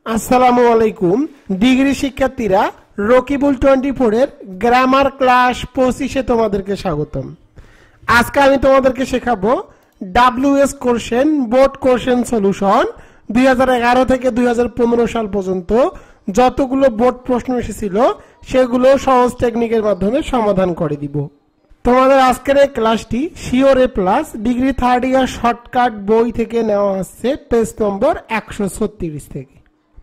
আসসালামু আলাইকুম ডিগ্রি শিক্ষার্থীরা রকিবুল 24 এর গ্রামার ক্লাস 25 এ তোমাদেরকে স্বাগতম। আজকে আমি তোমাদেরকে শেখাবো WS question board question solution 2011 থেকে 2015 সাল পর্যন্ত যতগুলো বোর্ড প্রশ্ন এসেছিল সেগুলো সহজ টেকনিকের মাধ্যমে সমাধান করে দিব। তোমাদের আজকের এই ক্লাসটি sure A plus degree third year shortcut বই থেকে নেওয়া হচ্ছে পেজ নম্বর 136 থেকে।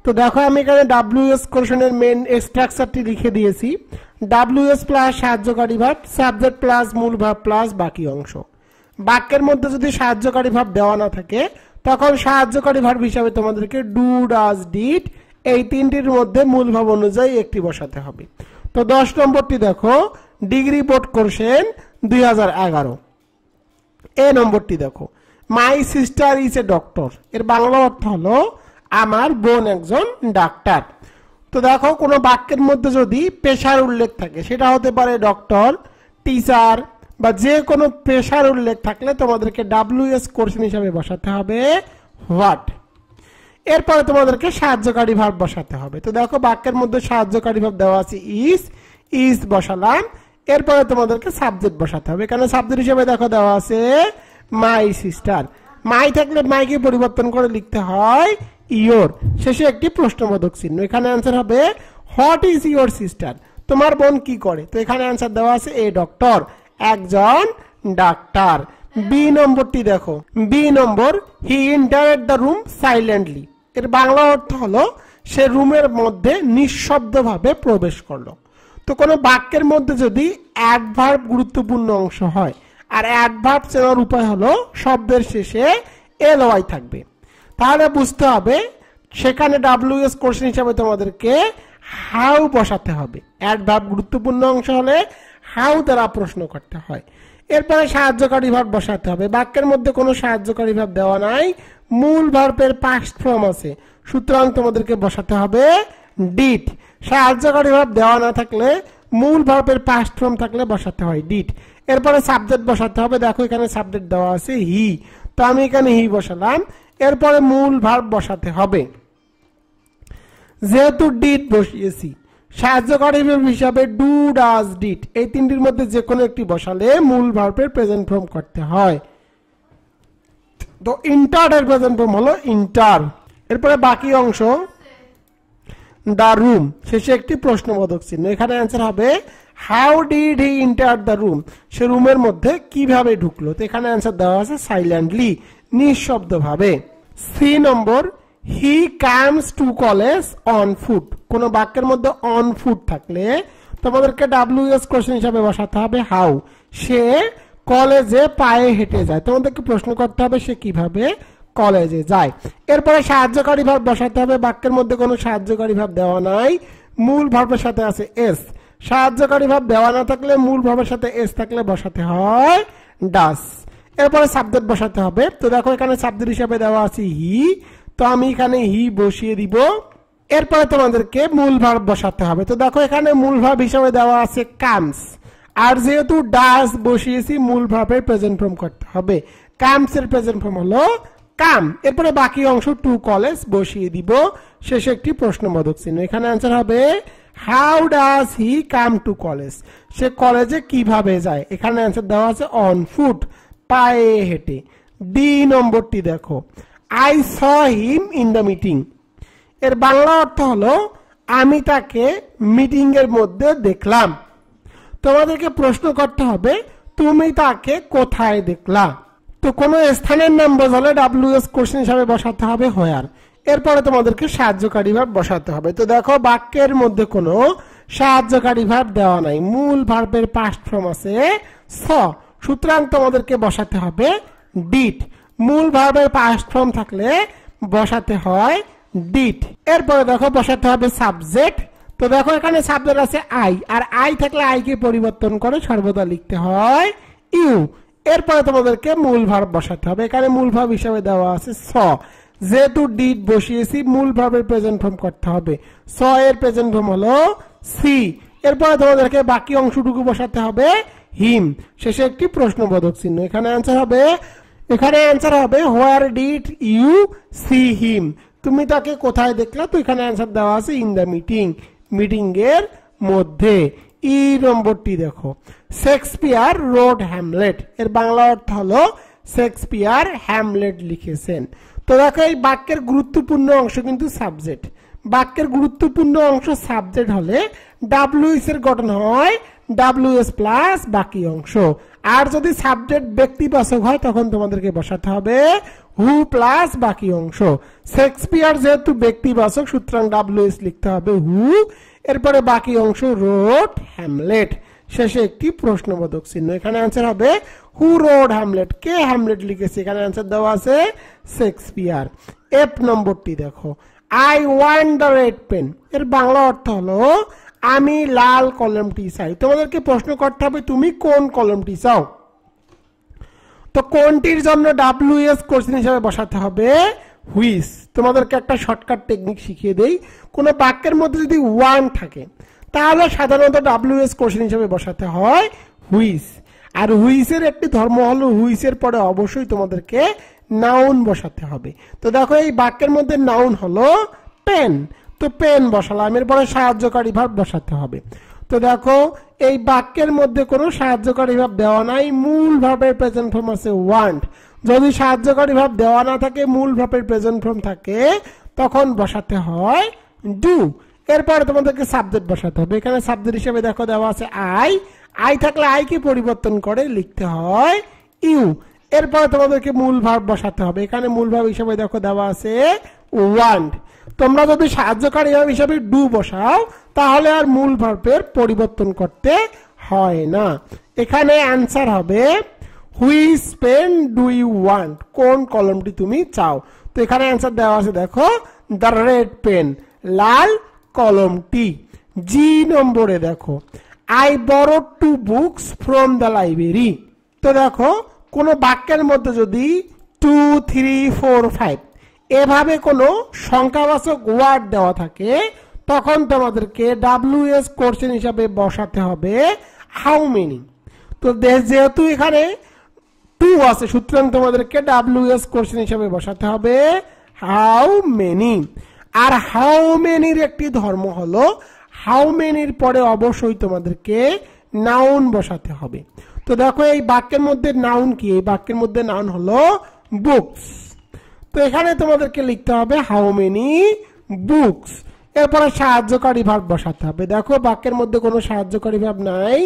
তো দেখো আমি এখানে ডব্লিউএস কোশ্চেনের মেন স্ট্রাকচারটি লিখে দিয়েছি। ডব্লিউএস প্লাস সাহায্যকারী ভার্ব, সাবজেক্ট প্লাস মূল ভার্ব প্লাস বাকি অংশ। বাক্যের মধ্যে যদি সাহায্যকারী ভার্ব দেওয়া না থাকে তখন সাহায্যকারী ভার্ব হিসাবে তোমাদেরকে ডু, ডাজ, ডিড এই তিনটির মধ্যে মূল ভাব অনুযায়ী একটি বসাতে হবে। তো 10 নম্বরটি দেখো ডিগ্রি বোর্ড কোশ্চেন 2011। এ নম্বরটি দেখো my sister is a doctor. এর বাংলা অর্থ হলো আমার বোন একজন ডাক্তার। তো দেখো কোনো বাক্যের মধ্যে যদি পেশার উল্লেখ থাকে সেটা হতে পারে ডক্টর, টিচার বা যে কোনো পেশার উল্লেখ থাকলে তোমাদেরকে ডব্লিউএস কোশ্চেন হিসাবে বসাতে হবে হোয়াট। এরপরে তোমাদেরকে সাহায্যকারী ভার্ব বসাতে হবে। তো দেখো বাক্যের মধ্যে সাহায্যকারী ভার্ব দেওয়া আছে ইজ, ইজ বসালাম। এরপরে তোমাদেরকে সাবজেক্ট বসাতে হবে। এখানে সাবজেক্ট হিসেবে দেখো দেওয়া আছে মাই সিস্টার। মাই থাকলে মাইকে পরিবর্তন করে লিখতে হয় ইয়োর, শেষে একটি প্রশ্নবোধক চিহ্ন। এখানে অ্যান্সার হবে হোয়াট ইজ ইয়োর সিস্টার, তোমার বোন কি করে। তো এখানে অ্যান্সার দেওয়া আছে এ ডক্টর, একজন ডাক্তার। বি নম্বরটি দেখো, B number he entered the room silently. এর বাংলা অর্থ হলো সে রুমের মধ্যে নিঃশব্দভাবে প্রবেশ করলো। তো কোনো বাক্যের মধ্যে যদি অ্যাডভার্ব গুরুত্বপূর্ণ অংশ হয় আর অ্যাডভার্ব চেনার উপায় হলো শব্দের শেষে এলওয়াই থাকবে, তাহলে বুঝতে হবে সেখানে ডব্লিউএস কোশ্চেন হিসাবে তোমাদেরকে হাউ বসাতে হবে। অ্যাডভার্ব গুরুত্বপূর্ণ অংশ হলে হাউ দ্বারা প্রশ্ন করতে হয়। এরপরে সাহায্যকারী ভার্ব বসাতে হবে। বাক্যের মধ্যে কোনো সাহায্যকারী ভার্ব দেওয়া নাই, মূল ভার্বের পাস্ট ফর্ম আছে, সুতরাং তোমাদেরকে বসাতে হবে ডিড। সাহায্যকারী ভার্ব দেওয়া না থাকলে মূল ভার্বের পাস্ট ফর্ম থাকলে বসাতে হয় ডিড। এরপরে সাবজেক্ট বসাতে হবে। দেখো এখানে সাবজেক্ট দেওয়া আছে হি, তো আমি এখানে হি বসালাম। এরপরে মূল ভার্ব বসাতে হবে। যেহেতু ডিড বসিয়েছি সাহায্যকারী ভার্ব হিসাবে ডু, ডাজ, ডিড এই তিনটির মধ্যে যে কোনো একটি বসালে মূল ভার্বের প্রেজেন্ট ফর্ম করতে হয়। তো ইন্টার এর প্রেজেন্ট ফর্ম হলো ইন্টার। এরপরে বাকি অংশ দ্য রুম, শেষে একটি প্রশ্নবোধক চিহ্ন। এখানে অ্যান্সার হবে how did he enter the room, সে রুমের মধ্যে কিভাবে ঢুকলো। তো এখানে অ্যান্সার দেওয়া আছে সাইলেন্টলি, নিঃশব্দভাবে। C number he comes to college on foot. কোন বাক্যের মধ্যে অন ফুট থাকলে তোমাদেরকে ডব্লিউএস কোশ্চেন হিসাবে বসাতে হবে হাউ। সে কলেজে পায়ে হেঁটে যায়, তোমাদেরকে প্রশ্ন করতে হবে সে কিভাবে কলেজে যায়। এরপরে সাহায্যকারী ভার্ব বসাতে হবে। বাক্যের মধ্যে কোনো সাহায্যকারী ভার্ব দেওয়া নাই, মূল ভার্বের সাথে আছে এস। সাহায্যকারী ভার্ব দেওয়া না থাকলে মূল ভার্বের সাথে এস থাকলে বসাতে হয় ডাস। এরপরে সাবজেক্ট বসাতে হবে। তো দেখো এখানে সাবজেক্ট হিসাবে দেওয়া আছে হি, তো আমি এখানে হি বসিয়ে দিব। এরপরে তোমাদেরকে মূল ভার্ব বসাতে হবে। তো দেখো এখানে মূল ভার্ব হিসাবে দেওয়া আছে কামস, আর যেহেতু ডাস বসিয়েছি মূল ভার্বের প্রেজেন্ট ফর্ম করতে হবে। কামস এর প্রেজেন্ট ফর্ম হলো কাম। এরপরে বাকি অংশ টু কলেজ বসিয়ে দিব, শেষে একটি প্রশ্নবোধক চিহ্ন। এখানে অ্যান্সার হবে how does he come to college, সে কলেজে কিভাবে যায়। এখানে অ্যান্সার দেওয়া আছে অন ফুট, পায়ে হেঁটে। ডি নম্বরটি দেখো I saw him in the meeting. এর বাংলা অর্থ হলো আমি তাকে মিটিং এর মধ্যে দেখলাম। তোমাদেরকে প্রশ্ন করতে হবে তুমি তাকে কোথায় দেখলা। তো কোনো স্থানের নাম বোঝালে ডব্লিউএস কোশ্চেন হিসাবে বসাতে হবে হোয়ার। এরপরে তোমাদেরকে সাহায্যকারী ভার্ব বসাতে হবে। তো দেখো বাক্যের মধ্যে কোনো সাহায্যকারী ভার্ব দেওয়া নাই, মূল ভার্বের পাস্ট ফর্ম আছে স, সুতরাং তোমাদেরকে বসাতে হবে ডিড। মূল ভার্বের পাস্ট ফর্ম থাকলে বসাতে হয় ডিড। এরপরে দেখো বসাতে হবে সাবজেক্ট। তো দেখো এখানে সাবজেক্ট আছে আই, আর আই থাকলে আই কে পরিবর্তন করে সর্বদা লিখতে হয় ইউ। এরপরে তোমাদেরকে মূল ভার্ব বসাতে হবে। এখানে মূল ভার্ব হিসাবে দেওয়া আছে স, যেহেতু ডিড বসিয়েছি মূল ভার্বের প্রেজেন্ট ফর্ম করতে হবে। স এর প্রেজেন্ট ফর্ম হলো সি। এরপরে তোমাদেরকে বাকি অংশটুকু বসাতে হবে হিম, শেষে একটি প্রশ্নবোধক চিহ্ন। এখানে অ্যান্সার হবে where did you see him, তুমি তাকে কোথায় দেখলা? তো এখানে অ্যান্সার দেওয়া আছে ইন দ্য মিটিং, মিটিং এর মধ্যে। ই নম্বরটি দেখো, শেক্সপিয়ার রোড হ্যামলেট, এর বাংলা অর্থ হলো শেক্সপিয়ার হ্যামলেট লিখেছেন। তো দেখো এই বাক্যের গুরুত্বপূর্ণ অংশ কিন্তু সাবজেক্ট। বাক্যের গুরুত্বপূর্ণ অংশ সাবজেক্ট হলে ডাব্লিউএস এর গঠন হয় ডাব্লিউএস প্লাস বাকি অংশ। আর যদি সাবজেক্ট ব্যক্তিবাচক হয় তখন তোমাদেরকে বসাতে হবে হু প্লাস বাকি অংশ। শেক্সপিয়ার যেহেতু ব্যক্তিবাচক সুতরাং ডাব্লিউএস লিখতে হবে হু, এরপরে বাকি অংশ রোড হ্যামলেট, শেষে একটি প্রশ্নবোধক চিহ্ন। এখানে অ্যান্সার হবে হু রোড হ্যামলেট, কে হ্যামলেট লিখেছে? এখানে অ্যান্সার দেওয়া আছে শেক্সপিয়ার। এফ নম্বরটি দেখো, I want the red pen, এর বাংলা অর্থ হলো আমি লাল কলমটি চাই। তোমাদেরকে প্রশ্ন করতে হবে তুমি কোন কলমটি চাও। তো কোনটির জন্য ডাব্লিউএস কোশ্চেন হিসাবে বসাতে হবে হুইচ। তোমাদেরকে একটা শর্টকাট টেকনিক শিখিয়ে দেই। কোন বাক্যের মধ্যে যদি ওয়ান থাকে তাহলে সাধারণত ডাব্লিউএস কোশ্চেন হিসাবে বসাতে হয় হুইচ। আর হুইচের একটি ধর্ম হলো হুইচের পরে অবশ্যই তোমাদেরকে নাউন বসাতে হবে। তো দেখো এই বাক্যের মধ্যে নাউন হলো পেন, তো পেন বসালাম, এরপরে সাহায্যকারী ভার্ব বসাতে হবে। তো দেখো এই বাক্যের মধ্যে কোনো সাহায্যকারী ভাব দেওয়া নাই, মূল ভার্বের প্রেজেন্ট ফর্ম আছে ওয়ান্ট। যদি সাহায্যকারী ভাব দেওয়া না থাকে, মূল ভার্বের প্রেজেন্ট ফর্ম থাকে, তখন বসাতে হয় ডু। এরপরে তোমাদেরকে সাবজেক্ট বসাতে হবে। এখানে সাবজেক্ট হিসেবে দেখো দেওয়া আছে আই, আই থাকলে আই কে পরিবর্তন করে লিখতে হয় ইউ। এরপরে তোমাদেরকে মূল ভার্ব বসাতে হবে। এখানে মূল ভার্ব হিসেবে দেখো দেওয়া আছে ওয়ান্ট। তোমরা যদি সাহায্যকারী ভাব হিসেবে ডু বসাও তাহলে আর মূল ভার্বের পরিবর্তন করতে হয় না। এখানে অ্যান্সার হবে which pen do you want, কোন কলমটি তুমি চাও। তো এখানে অ্যান্সার দেওয়া আছে দেখো দ্য রেড পেন, লাল কলমটি। জি নম্বরে দেখো I borrowed 2 books from the library. তো দেখো কোন বাক্যের মধ্যে যদি 2, 3, 4, 5 এভাবে কোনো সংখ্যাবাচক ওয়ার্ড দেওয়া থাকে তখন তোমাদেরকে ডাব্লিউএস কোশ্চেন হিসাবে বসাতে হবে হাউ মেনি। তো যেহেতু এখানে 2 আছে সুতরাং তোমাদেরকে ডাব্লিউএস কোশ্চেন হিসাবে বসাতে হবে হাউ মেনি। আর হাউ মেনির একটি ধর্ম হলো হাউ মেনির পরে অবশ্যই তোমাদেরকে নাউন বসাতে হবে। তো দেখো এই বাক্যের মধ্যে নাউন কি? এই বাক্যের মধ্যে নাউন হলো বুকস। তো এখানে তোমাদেরকে লিখতে হবে হাউ মেনি বুকস, এরপরে সাহায্যকারী ভার্ব বসাতে হবে। দেখো বাক্যের মধ্যে কোনো সাহায্যকারী ভার্ব নাই,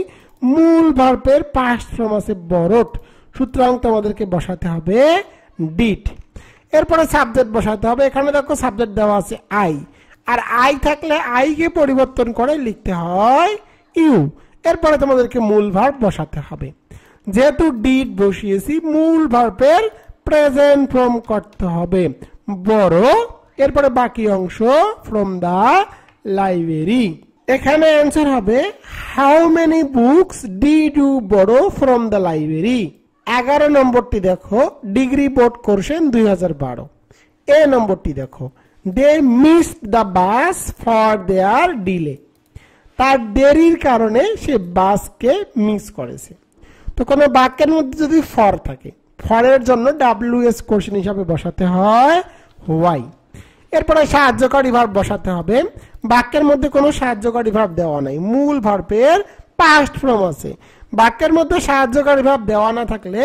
মূল ভার্বের পাস্ট ফর্ম আছে বরোড, সুতরাং তোমাদেরকে বসাতে হবে ডিড। এরপরে সাবজেক্ট বসাতে হবে। এখানে দেখো সাবজেক্ট দেওয়া আছে আই, আর আই থাকলে আই কে পরিবর্তন করে লিখতে হয় ইউ। এরপরে তোমাদেরকে মূল ভার্ব বসাতে হবে। যেহেতু ডিড বসিয়েছি মূল ভার্বের প্রেজেন্ট ফর্ম করতে হবে বড়, এরপরে বাকি অংশ ফ্রম দা লাইব্রেরি। এখানে অ্যান্সার হবে how many books did you borrow from the library. 11 নম্বরটি দেখো ডিগ্রি বোর্ড কোশ্চেন 2012। এ নম্বরটি দেখো they missed the bus for their delay, তার দেরির কারণে সে বাসকে মিস করেছে। তো কোনো বাক্যের মধ্যে যদি ফর থাকে ফরের জন্য ডাব্লিউএস কোশ্চেন হিসাবে বসাতে হয় হোয়াই। এরপরে সাহায্যকারী ভার্ব বসাতে হবে। বাক্যের মধ্যে কোনো সাহায্যকারী ভার্ব দেওয়া নাই, মূল ভার্বের পাস্ট ফর্ম আছে। বাক্যের মধ্যে সাহায্যকারী ভার্ব দেওয়া না থাকলে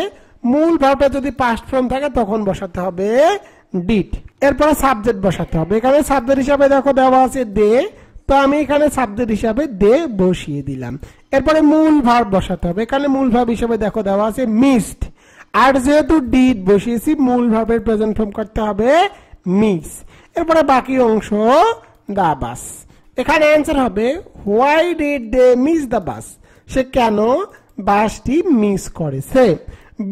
মূল ভার্বে যদি পাস্ট ফর্ম থাকে তখন বসাতে হবে ডিড। এরপরে সাবজেক্ট বসাতে হবে। এখানে সাবজেক্ট হিসাবে দেখো দেওয়া আছে দে, তো আমি এখানে সাবজেক্ট হিসাবে দে বসিয়ে দিলাম। এরপরে মূল ভার্ব বসাতে হবে। এখানে মূল ভার্ব হিসাবে দেখো দেওয়া আছে মিসড, আর যেহেতু ডিড বসিয়েছি মূল ভার্বের প্রেজেন্ট ফর্ম করতে হবে মিস। এরপরে বাকি অংশ দা বাস। এখানে অ্যান্সার হবে হোয়াই ডিড দে মিস দা বাস, সে কেন বাসটি মিস করেছে।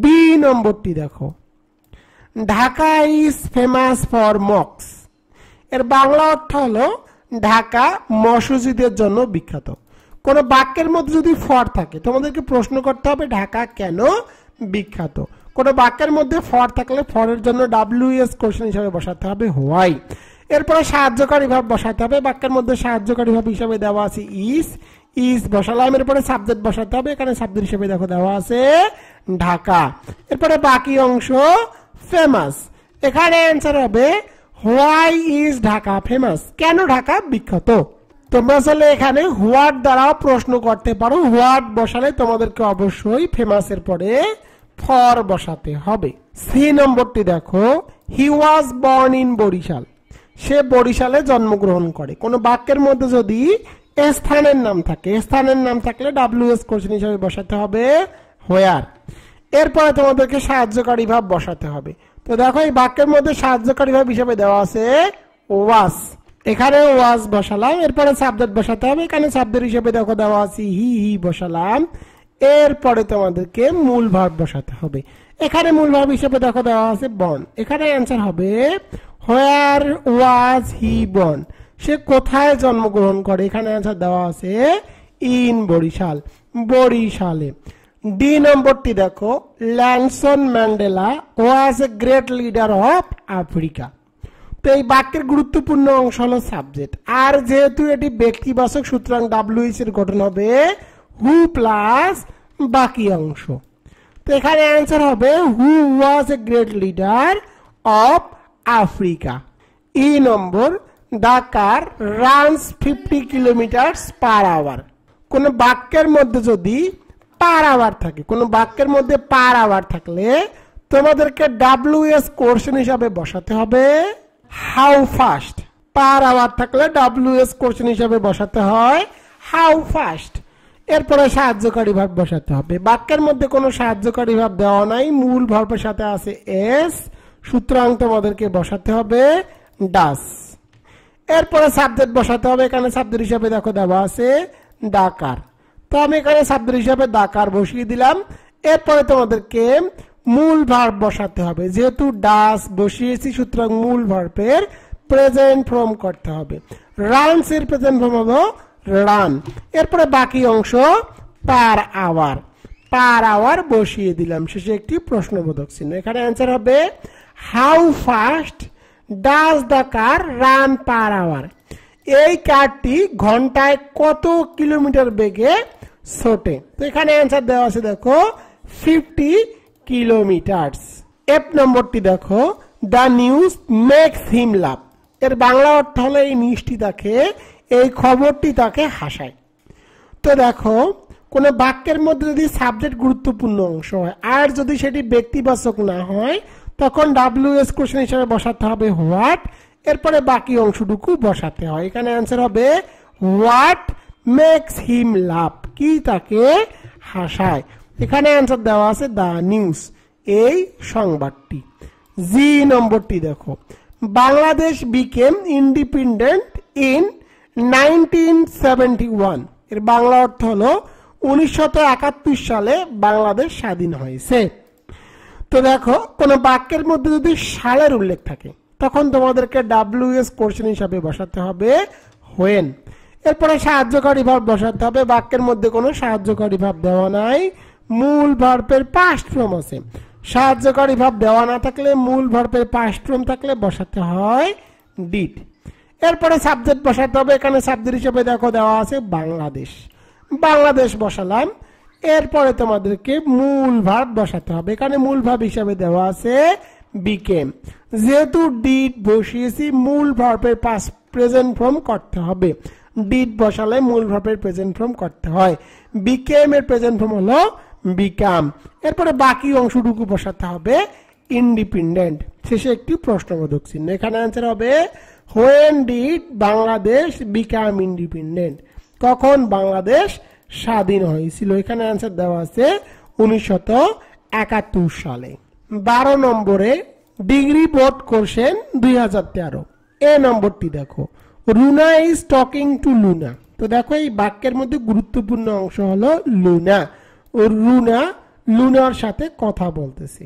বি নম্বরটি দেখো Dhaka is famous for Mox, এর বাংলা অর্থ হলো ঢাকা মসজিদের জন্য বিখ্যাত। কোন বাক্যের মধ্যে যদি ফর থাকে তোমাদেরকে প্রশ্ন করতে হবে ঢাকা কেন বিখ্যাত। কোন বাক্যের মধ্যে ফর থাকলে ফরের জন্য ডাব্লিউএস কোশ্চেন হিসাবে বসাতে হবে হোয়াই। এরপরে সাহায্যকারী ভাব বসাতে হবে। বাক্যের মধ্যে সাহায্যকারী ভাব হিসাবে দেওয়া আছে ইজ, ইজ বসালাম। এরপরে সাবজেক্ট বসাতে হবে। এখানে সাবজেক্ট হিসেবে দেখো দেওয়া আছে ঢাকা। এরপরে বাকি অংশ ফেমাস। এখানে অ্যান্সার হবে হোয়াই ইজ ঢাকা ফেমাস, কেন ঢাকা বিখ্যাত। তোমরা আসলে এখানে হোয়াট দ্বারাও প্রশ্ন করতে পারো, হোয়াট বসালে তোমাদেরকে অবশ্যই ফেমাসের পরে ফর বসাতে হবে। সি নম্বরটি দেখো, হি ওয়াজ বর্ন ইন বরিশাল, সে বরিশালে জন্মগ্রহণ করে। কোন বাক্যের মধ্যে যদি স্থানের নাম থাকে, স্থানের নাম থাকলে ডাব্লিউএস কোশ্চেন হিসেবে বসাতে হবে হোয়ার। এরপরে তোমাদেরকে সাহায্যকারী ভাব বসাতে হবে। তো দেখো এই বাক্যের মধ্যে সাহায্যকারী ভাব হিসেবে দেওয়া আছে ওয়াজ, এখানে ওয়াজ বসালাম। এরপরে সাবজেক্ট বসাতে হবে, এখানে সাবজেক্ট হিসেবে দেখো দেওয়া আছে হি বসালাম। এরপরে তোমাদেরকে মূল ভাব বসাতে হবে, এখানে মূল ভাব হিসেবে দেখো দেওয়া আছে বর্ন। এখানে অ্যান্সার হবে হোয়ার ওয়াজ হি বর্ন, সে কোথায় জন্মগ্রহণ করে। এখানে অ্যান্সার দেওয়া আছে ইন বরিশাল, বরিশালে। ডি নম্বরটি দেখো, Nelson Mandela was a great leader of Africa. তো এই বাক্যের গুরুত্বপূর্ণ অংশ হলো সাবজেক্ট, আর যেহেতু এটি ব্যক্তিবাচক সুতরাং ডাব্লিউএস এর গঠন হবে হু প্লাস বাকি অংশ। তো এখানে অ্যান্সার হবে who was a great leader of Africa. E number, the car runs 50 kilometre per hour. কোন বাক্যের মধ্যে যদি পার আওয়ার থাকে, কোন বাক্যের মধ্যে পার আওয়ার থাকলে তোমাদেরকে ডাব্লিউএস কোশ্চেন হিসাবে বসাতে হবে হাউ ফাস্ট। পার আওয়ার থাকলে ডাব্লিউএস কোশ্চেন হিসাবে বসাতে হয় হাউ ফাস্ট। এরপরে সাহায্যকারী ভাব বসাতে হবে। বাক্যের মধ্যে কোনো সাহায্যকারী ভাব দেওয়া নাই, মূল ভার্বের সাথে আছে এস, সুতরাং তোমাদেরকে বসাতে হবে ডাস। এরপরে সাবজেক্ট বসাতে হবে, এখানে সাবজেক্ট হিসাবে দেখো দেওয়া আছে ডাকার। তো আমি এখানে সাবজেক্ট হিসাবে ডাকার বসিয়ে দিলাম। এরপরে তোমাদেরকে মূল ভার্ব বসাতে হবে, যেহেতু ডাস বসিয়েছি সুতরাং মূল ভার্বের প্রেজেন্ট ফর্ম করতে হবে। রানস এর প্রেজেন্ট ফর্ম হলো রান। এরপরে বাকি অংশ পার আওয়ার, পার আওয়ার বসিয়ে দিলাম, শেষে একটি প্রশ্নবোধক চিহ্ন। এখানে অ্যান্সার হবে how fast does the car run per hour. এই কারটি ঘন্টায় কত কিলোমিটার বেগে ছোটে। তো এখানে অ্যান্সার দেওয়া আছে দেখো 50 কিলোমিটারস। এফ নম্বরটি দেখো, দ্য নিউজ মেক্স হিম লাভ। এর বাংলা অর্থ হলো এই নিউজটি তাকে, এই খবরটি তাকে হাসায়। তো দেখো কোন বাক্যের মধ্যে যদি সাবজেক্ট গুরুত্বপূর্ণ অংশ হয় আর যদি সেটি ব্যক্তিবাচক না হয় তখন ডাব্লিউএস কোশ্চেন হিসেবে বসাতে হবে হোয়াট, এরপরে বাকি অংশটুকু বসাতে হয়। এখানে অ্যান্সার হবে হোয়াট মেক্স হিম লাভ, কি তাকে হাসায়। এখানে অ্যান্সার দেওয়া আছে দ্য নিউজ, এই সংবাদটি। জি নম্বরটি দেখো, বাংলাদেশ বিকেম ইন্ডিপেন্ডেন্ট ইন 1971। এর বাংলা অর্থ হলো 1971 সালে বাংলাদেশ স্বাধীন হয়েছে। তো দেখো কোন বাক্যের মধ্যে যদি সালের উল্লেখ থাকে তখন তোমাদেরকে ডাব্লিউএস কোশ্চেন হিসাবে বসাতে হবে হোয়েন। এরপরে সাহায্যকারী ভাব বসাতে হবে, বাক্যের মধ্যে কোনো সাহায্যকারী ভাব দেওয়া নাই, মূল ভার্বের পাস্ট ফর্ম আছে। সাহায্যকারী ভাব দেওয়া না থাকলে মূল ভার্বের পাস্ট ফর্ম থাকলে বসাতে হয় ডিড। এরপরে সাবজেক্ট বসাতে হবে, এখানে সাবজেক্ট হিসেবে দেখো দেওয়া আছে বাংলাদেশ, বাংলাদেশ বসালাম। এরপরে তোমাদেরকে মূল ভার্ব বসাতে হবে, এখানে মূল ভার্ব হিসেবে দেওয়া আছে বিকেম। যেহেতু ডিড বসিয়েছি মূল ভার্বের পাস্ট প্রেজেন্ট ফর্ম করতে হবে, ডিড বসালে মূল ভার্বের প্রেজেন্ট ফর্ম করতে হয়। বিকেম এর প্রেজেন্ট ফর্ম হলো বিকাম। এরপরে বাকি অংশটুকু বসাতে হবে ইন্ডিপেন্ডেন্ট, শেষে একটি প্রশ্নবোধক চিহ্ন। এখানে অ্যান্সার হবে when did Bangladesh become independent, কখন বাংলাদেশ স্বাধীন হয়েছিল। এখানে অ্যান্সার দেওয়া আছে 1971 সালে। 12 নম্বরে ডিগ্রি বোর্ড কোশ্চেন 2013। এ নম্বরটি দেখো, Runa is talking to Luna. তো দেখো এই বাক্যের মধ্যে গুরুত্বপূর্ণ অংশ হলো লুনা, ও রুনা লুনার সাথে কথা বলতেছে।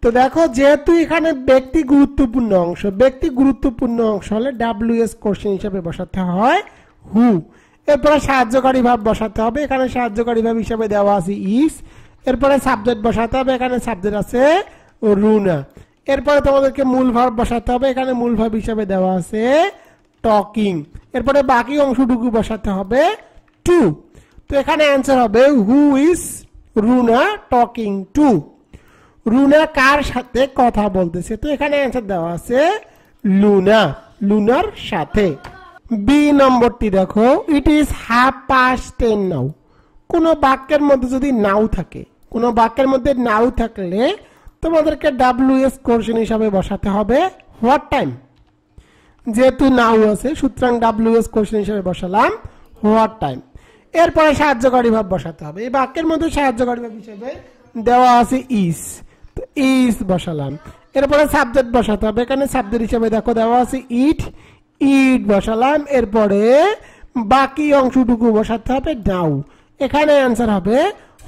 তো দেখো যেহেতু এখানে ব্যক্তি গুরুত্বপূর্ণ অংশ, ব্যক্তি গুরুত্বপূর্ণ অংশ হলে ডাব্লিউএস কোশ্চেন হিসেবে বসাতে হয় হু। এরপরে সাহায্যকারী ভাব বসাতে হবে, এখানে সাহায্যকারী ভাব হিসেবে দেওয়া আছে ইজ। এরপরে সাবজেক্ট বসাতে হবে, এখানে সাবজেক্ট আছে রুনা। এরপরে তোমাদেরকে মূল ভার্ব বসাতে হবে, এখানে মূল ভার্ব হিসেবে দেওয়া আছে টকিং। এরপরে বাকি অংশটুকু বসাতে হবে টু। তো এখানে অ্যান্সার হবে who is Runa talking to. Runa কার সাথে কথা বলতেছে। তো এখানে অ্যান্সার দেওয়া আছে লুনা, লুনার সাথে। বি নম্বরটি দেখো, ইট ইজ 10:30 নাও। কোনো বাক্যের মধ্যে যদি নাও থাকে, কোনো বাক্যের মধ্যে নাও থাকলে তোমাদেরকে WS কোশ্চেন হিসাবে বসাতে হবে হোয়াট টাইম। যেহেতু নাও আছে সুতরাং WS কোশ্চেন হিসাবে বসালাম হোয়াট টাইম। এরপরে সাহায্যকারী ভাব বসাতে হবে। এই বাক্যের মধ্যে সাহায্যকারী ভাব হিসেবে দেওয়া আছে ইজ, তো ইজ বসালাম। এরপরে সাবজেক্ট বসাতে হবে। এখানে সাবজেক্ট হিসেবে দেখো দেওয়া আছে ইট, ইট বসালাম। এরপরে বাকি অংশটুকু বসাতে হবে নাও। এখানে অ্যান্সার হবে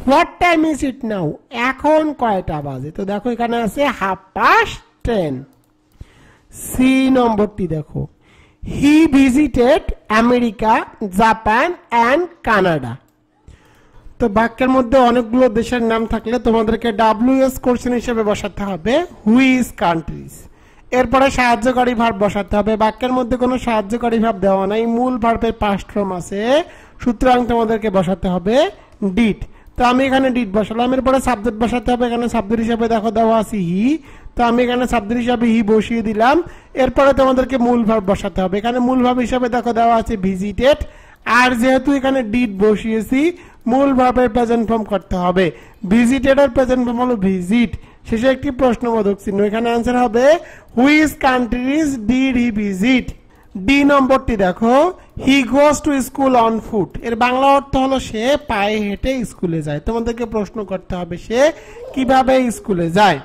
হোয়াট টাইম ইজ ইট নাও, এখন কয়টা বাজে। তো দেখো এখানে আছে 10:30। সি নম্বরটি দেখো, he visited America, Japan and Canada. তো বাক্যের মধ্যে অনেকগুলো দেশের নাম থাকলে তোমাদেরকে WS কোশ্চেন হিসেবে বসাতে হবে হুইচ কান্ট্রিজ। এরপরে সাহায্যকারী ভার্ব বসাতে হবে। বাক্যের মধ্যে কোনো সাহায্যকারী ভার্ব দেওয়া নাই, মূল ভার্বের পাস্ট ফর্ম আছে, সুতরাং তোমাদেরকে বসাতে হবে ডিড। তো আমি এখানে ডিড বসালাম। এরপরে সাবজেক্ট বসাতে হবে। এখানে সাবজেক্ট হিসাবে দেখো দেওয়া আছে হি, তো আমি এখানে সাবজেক্ট হিসাবে হি বসিয়ে দিলাম। এরপরে তোমাদেরকে মূল ভার্ব বসাতে হবে। এখানে মূল ভার্ব হিসাবে দেখো দেওয়া আছে ভিজিটেড, আর যেহেতু এখানে ডিড বসিয়েছি মূল ভার্বের প্রেজেন্ট ফর্ম করতে হবে। ভিজিটেড এর প্রেজেন্ট ফর্ম হলো ভিজিট, শেষে একটি প্রশ্নবোধক চিহ্ন। এখানে অ্যান্সার হবে which countries did he visit. D নম্বরটি দেখো, he goes to school on foot. এর বাংলা অর্থ হলো সে পায়ে হেঁটে স্কুলে যায়। তোমাদেরকে প্রশ্ন করতে হবে সে কিভাবে স্কুলে যায়।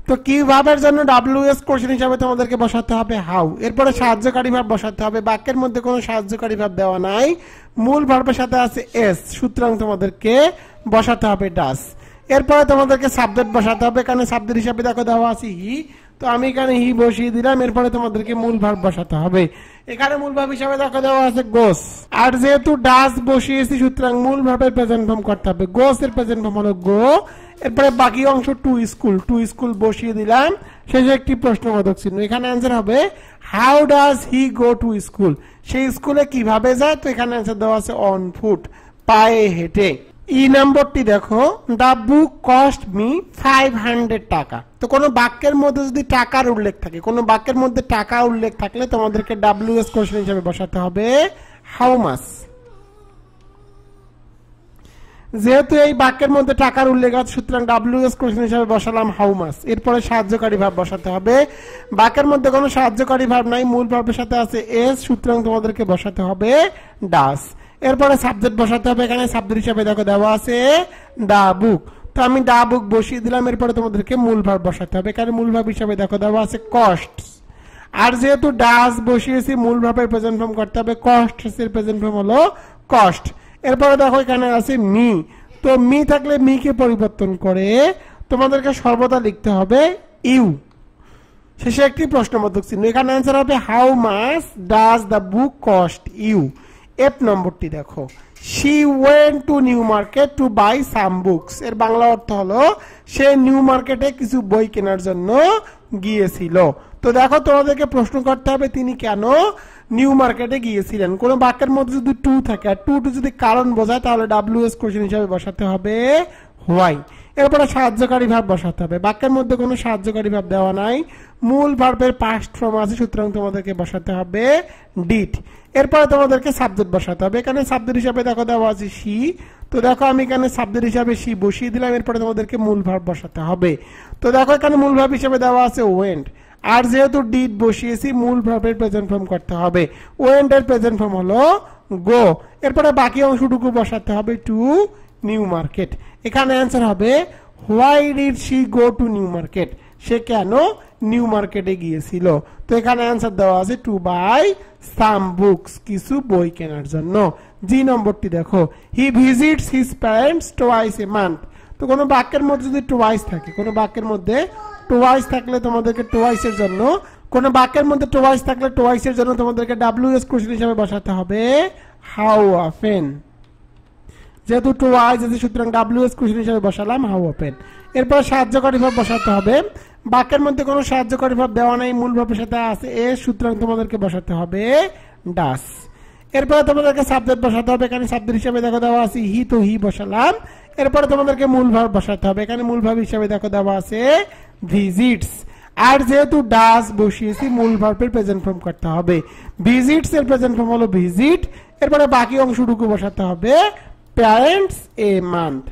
তো কিভাবের জন্য WS কোশ্চেন হিসাবে তোমাদেরকে বসাতে হবে হাউ। এরপরে সাহায্যকারী ভাব বসাতে হবে। বাক্যের মধ্যে কোনো সাহায্যকারী ভাব দেওয়া নাই, মূল ভার্বের সাথে আছে এস, সুতরাং তোমাদেরকে বসাতে হবে ডাস। এরপরে তোমাদেরকে সাবজেক্ট বসাতে হবে। এখানে সাবজেক্ট হিসাবে দেখো দেওয়া আছে হি, তো আমি এখানে হি বসিয়ে দিলাম। এরপরে তোমাদেরকে মূল ভার্ব বসাতে হবে। এখানে মূল ভার্ব হিসাবে দেখো দেওয়া আছে গোস, আর যেহেতু ডাস বসিয়েছি সুতরাং মূল ভার্বের প্রেজেন্ট ফর্ম করতে হবে। গোস এর প্রেজেন্ট ফর্ম হলো গো। এরপরে বাকি অংশ টু স্কুল, টু স্কুল বসিয়ে দিলাম, শেষে একটি প্রশ্নবোধক চিহ্ন। এখানে অ্যান্সার হবে how does he go to school, সেই স্কুলে কিভাবে যায়। তো এখানে অ্যান্সার দেওয়া আছে অন ফুট, পায়ে হেঁটে। ই নম্বরটি দেখো, দ্য বুক কস্ট মি 500 টাকা। তো কোনো বাক্যের মধ্যে যদি টাকার উল্লেখ থাকে, কোনো বাক্যের মধ্যে টাকা উল্লেখ থাকলে তোমাদেরকে WS কোশ্চেন হিসেবে বসাতে হবে হাউ মাচ। যেহেতু এই বাক্যের মধ্যে টাকার উল্লেখ আছে সুতরাং WS কোশ্চেন হিসেবে বসালাম হাউ মাচ। এরপরে সাহায্যকারী ভাব বসাতে হবে। বাক্যের মধ্যে কোনো সাহায্যকারী ভাব নাই, মূল ভার্বের সাথে আছে এস, সুতরাং তোমাদেরকে বসাতে হবে ডাস। এরপরে সাবজেক্ট বসাতে হবে। এখানে সাবজেক্ট হিসাবে দেখো দেওয়া আছে দা বুক, তো আমি দা বুক বসিয়ে দিলাম। এরপরে তোমাদেরকে মূল ভার্ব বসাতে হবে। এখানে মূল ভার্ব হিসাবে দেখো দেওয়া আছে কস্ট, আর যেহেতু ডাস বসিয়েছি মূল ভার্বের প্রেজেন্ট ফর্ম করতে হবে। কস্ট এর প্রেজেন্ট ফর্ম হলো কস্ট। এরপরে দেখো এখানে আছে মি, তো মি থাকলে মি কে পরিবর্তন করে তোমাদেরকে সর্বদা লিখতে হবে ইউ, শেষে একটি প্রশ্নবোধক চিহ্ন। এখানে অ্যান্সার হবে how much does the book cost you. F নম্বরটি দেখো, she went to New Market to buy some books. এর বাংলা অর্থ হলো সে নিউ মার্কেটে কিছু বই কেনার জন্য গিয়েছিল। তো দেখো তোমাদেরকে প্রশ্ন করতে হবে তিনি কেন নিউ মার্কেটে গিয়েছিলেন। কোন বাক্যের মধ্যে যদি টু থাকে আর টু যদি কারণ বোঝায় তাহলে WS কোশ্চেন হিসাবে বসাতে হবে হোয়াই। এরপরে সাহায্যকারী ভাব বসাতে হবে। বাক্যের মধ্যে কোনো সাহায্যকারী ভাব দেওয়া নাই, মূল ভার্বের পাস্ট ফর্ম আছে, সুতরাং তোমাদেরকে বসাতে হবে ডিড। এরপরে তোমাদেরকে সাবজেক্ট বসাতে হবে। এখানে সাবজেক্ট হিসাবে দেখো দেওয়া আছে সি, তো দেখো আমি এখানে সাবজেক্ট হিসাবে সি বসিয়ে দিলাম। এরপরে তোমাদেরকে মূল ভার্ব বসাতে হবে। তো দেখো এখানে মূল ভার্ব হিসাবে দেওয়া আছে ওয়েন্ট, আর যেহেতু ডিড বসিয়েছি মূল ভার্বের প্রেজেন্ট ফর্ম করতে হবে। ওয়েন্ট এর প্রেজেন্ট ফর্ম হলো গো। এরপরে বাকি অংশটুকু বসাতে হবে টু নিউ মার্কেট। এখানে অ্যান্সার হবে why did she go to New Market, সে কেন নিউ মার্কেটে গিয়েছিল। তো এখানে অ্যান্সার দেওয়া আছে টু বাই সাম বুকস, কিছু বই কেনার জন্য। জি নম্বরটি দেখো, হি visits his parents twice a month. তো কোনো বাক্যের মধ্যে যদি টোয়াইস থাকে, কোনো বাক্যের মধ্যে টোয়াইস থাকলে তোমাদেরকে টোয়াইসের জন্য, কোনো বাক্যের মধ্যে টোয়াইস থাকলে টোয়াইসের জন্য তোমাদেরকে WS কোশ্চেন হিসেবে বসাতে হবে হাউ অফেন। যেহেতু টোয়াইস আছে সুতরাং WS কোশ্চেন হিসেবে বসালাম হাউ অফেন। এরপর সাহায্যকারী ভাব বসাতে হবে। বাক্যের মধ্যে কোনো সাহায্যকারী ভাব দেওয়া নাই, মূল ভাবের সাথে আছে এস, সুতরাং তোমাদেরকে বসাতে হবে ডাস। এরপরে তোমাদেরকে সাবজেক্ট বসাতে হবে। এখানে সাবজেক্ট হিসেবে দেখো দেওয়া আছে হি, তো হি বসালাম। এরপরে তোমাদেরকে মূল ভাব বসাতে হবে। এখানে মূল ভাব হিসেবে দেখো দেওয়া আছে ভিজিটস, আর যেহেতু ডাজ বসিয়েছি মূল ভার্বের প্রেজেন্ট ফর্ম করতে হবে। ভিজিটস এর প্রেজেন্ট ফর্ম হলো ভিজিট, এরপরে বাকি অংশটুকু বসাতে হবে প্যারেন্টস এ মান্থ।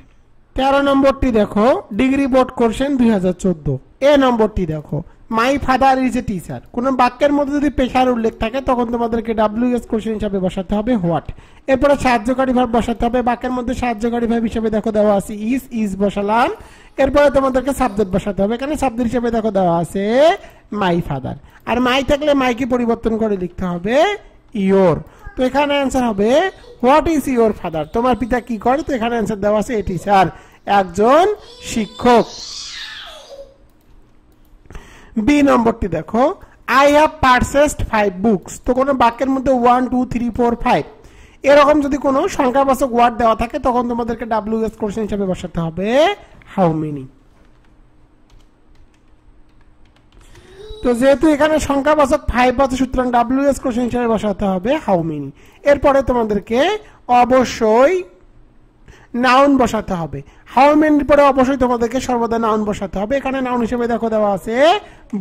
13 নম্বরটি দেখো, ডিগ্রি বোর্ড কোশ্চেন 2014। এ নম্বরটি দেখো, my father is a teacher. কোন বাক্যের মধ্যে যদি পেশার উল্লেখ থাকে তখন তোমাদেরকে WS কোশ্চেন হিসাবে বসাতে হবে হোয়াট। এরপরে সাহায্যকারী ভার্ব বসাতে হবে। বাক্যের মধ্যে সাহায্যকারী ভার্ব হিসাবে দেখো দেওয়া আছে ইজ বসালাম। এরপরে তোমাদেরকে সাবজেক্ট বসাতে হবে। এখানে সাবজেক্ট হিসাবে দেখো দেওয়া আছে মাই ফাদার। আর মাই থাকলে মাইকে পরিবর্তন করে লিখতে হবে ইয়োর। তো এখানে অ্যান্সার হবে হোয়াট ইজ ইয়োর ফাদার, তোমার পিতা কি করে। তো এখানে অ্যান্সার দেওয়া আছে এ টিচার, একজন শিক্ষক। বি নম্বরটি দেখো, আই হ্যাভ পারচেসড 5 বুকস। তো কোনো বাক্যের মধ্যে 1 2 3 4 5 এরকম যদি কোনো সংখ্যাবাচক ওয়ার্ড দেওয়া থাকে তখন তোমাদেরকে WS কোশ্চেন হিসেবে বসাতে হবে হাউ মেনি। তো যেহেতু এখানে সংখ্যাবাচক 5 আছে সুতরাং WS কোশ্চেন হিসেবে বসাতে হবে হাউ মেনি। এরপরে তোমাদেরকে অবশ্যই নাউন বসাতে হবে। হাউ মেনির পরে অবশ্যই তোমাদেরকে সর্বদা নাউন বসাতে হবে। এখানে নাউন হিসেবে দেখো দেওয়া আছে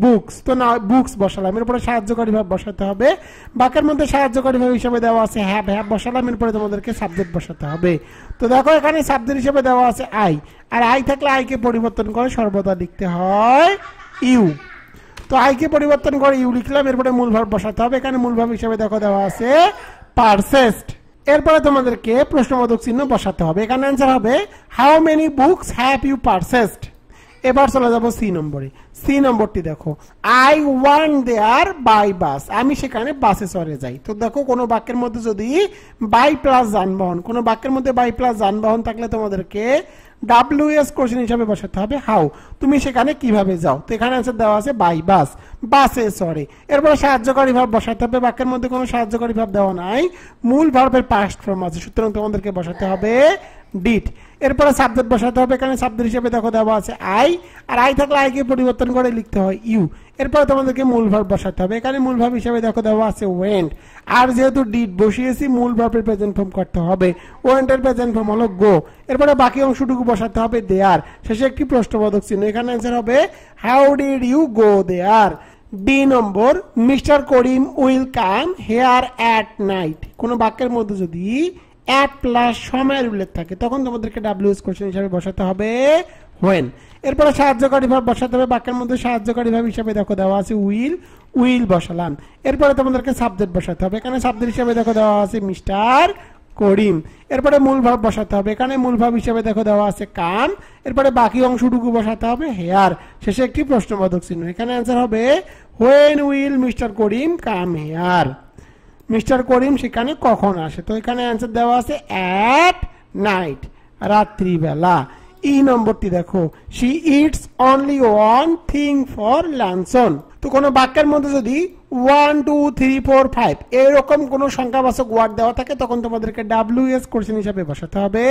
বুকস, তো না বুকস বসালাম। এরপরে সাহায্যকারী ভাব বসাতে হবে। বাক্যের মধ্যে সাহায্যকারী ভাব হিসেবে দেওয়া আছে হ্যাভ বসালাম। এরপরে তোমাদেরকে সাবজেক্ট বসাতে হবে। তো দেখো এখানে সাবজেক্ট হিসেবে দেওয়া আছে আই, আর আই থাকলে আইকে পরিবর্তন করে সর্বদা লিখতে হয় ইউ। তো আইকে পরিবর্তন করে ইউ লিখলাম। এরপরে মূল ভার্ব বসাতে হবে। এখানে মূল ভার্ব হিসেবে দেখো দেওয়া আছে পারচেসড। এরপরে তোমাদেরকে প্রশ্নবোধক চিহ্ন বসাতে হবে। এখানে অ্যান্সার হবে how many books have you purchased. এবার চলে যাবো সি নম্বরে। সি নম্বরটি দেখো, I want there by bus. আমি সেখানে বাসে চড়ে যাই। তো দেখো কোনো বাক্যের মধ্যে যদি বাই প্লাস যানবাহন, কোনো বাক্যের মধ্যে বাই প্লাস যানবাহন থাকলে তোমাদেরকে WS কোশ্চেন হিসাবে বসাতে হবে হাউ, তুমি সেখানে কিভাবে যাও। তো এখানে অ্যান্সার দেওয়া আছে বাই বাস, বাসে চড়ে। এরপরে সাহায্যকারী ভাব বসাতে হবে। বাক্যের মধ্যে কোনো সাহায্যকারী ভাব দেওয়া নাই, মূল ভার্বের পাস্ট ফর্ম আছে সুতরাং তোমাদেরকে বসাতে হবে ডিড। এরপরে সাবজেক্ট বসাতে হবে। এখানে সাবজেক্ট হিসেবে দেখো দেওয়া আছে আই, আর আই থাকলে আইকে পরিবর্তন করে লিখতে হয় ইউ। এরপরে তোমাদেরকে মূল ভার্ব বসাতে হবে। এখানে মূল ভার্ব হিসেবে দেখো দেওয়া আছে ওয়েন্ট, আর যেহেতু ডিড বসিয়েছি মূল ভার্বের প্রেজেন্ট ফর্ম করতে হবে। ওয়েন্টের প্রেজেন্ট ফর্ম হলো গো। এরপরে বাকি অংশটুকু বসাতে হবে দেয়ার, শেষে একটি প্রশ্নবোধক চিহ্ন। এখানে অ্যান্সার হবে how did you go there. D নম্বর, mister Karim will come here at night. কোনো বাক্যের মধ্যে যদি অ্যাট প্লাস সময়ের উল্লেখ থাকে তখন তোমাদেরকে WS কোশ্চেন হিসাবে বসাতে হবে হোয়েন। এরপরে সাহায্যকারী ভাব বসাতে হবে। বাক্যের মধ্যে সাহায্যকারী ভাব হিসাবে দেখো দেওয়া আছে উইল, উইল বসালাম। এরপরে তোমাদেরকে সাবজেক্ট বসাতে হবে। এখানে সাবজেক্ট হিসাবে দেখো দেওয়া আছে মিস্টার করিম। এরপরে মূল ভাব বসাতে হবে। এখানে মূল ভাব হিসাবে দেখো দেওয়া আছে কাম। এরপরে বাকি অংশটুকু বসাতে হবে হেয়ার, শেষে একটি প্রশ্নবোধক চিহ্ন। এখানে অ্যান্সার হবে when will Mr Karim come here. Mr Karim সেখানে কখন আসে। তো এখানে অ্যান্সার দেওয়া আছে অ্যাট নাইট, রাত্রিবেলা। ই নম্বরটি দেখো, she eats only one thing for luncheon. তো কোনো বাক্যের মধ্যে যদি 1 2 3 4 5 এরকম কোনো সংখ্যাবাচক ওয়ার্ড দেওয়া থাকে তখন তোমাদেরকে WS কোশ্চেন হিসাবে বসাতে হবে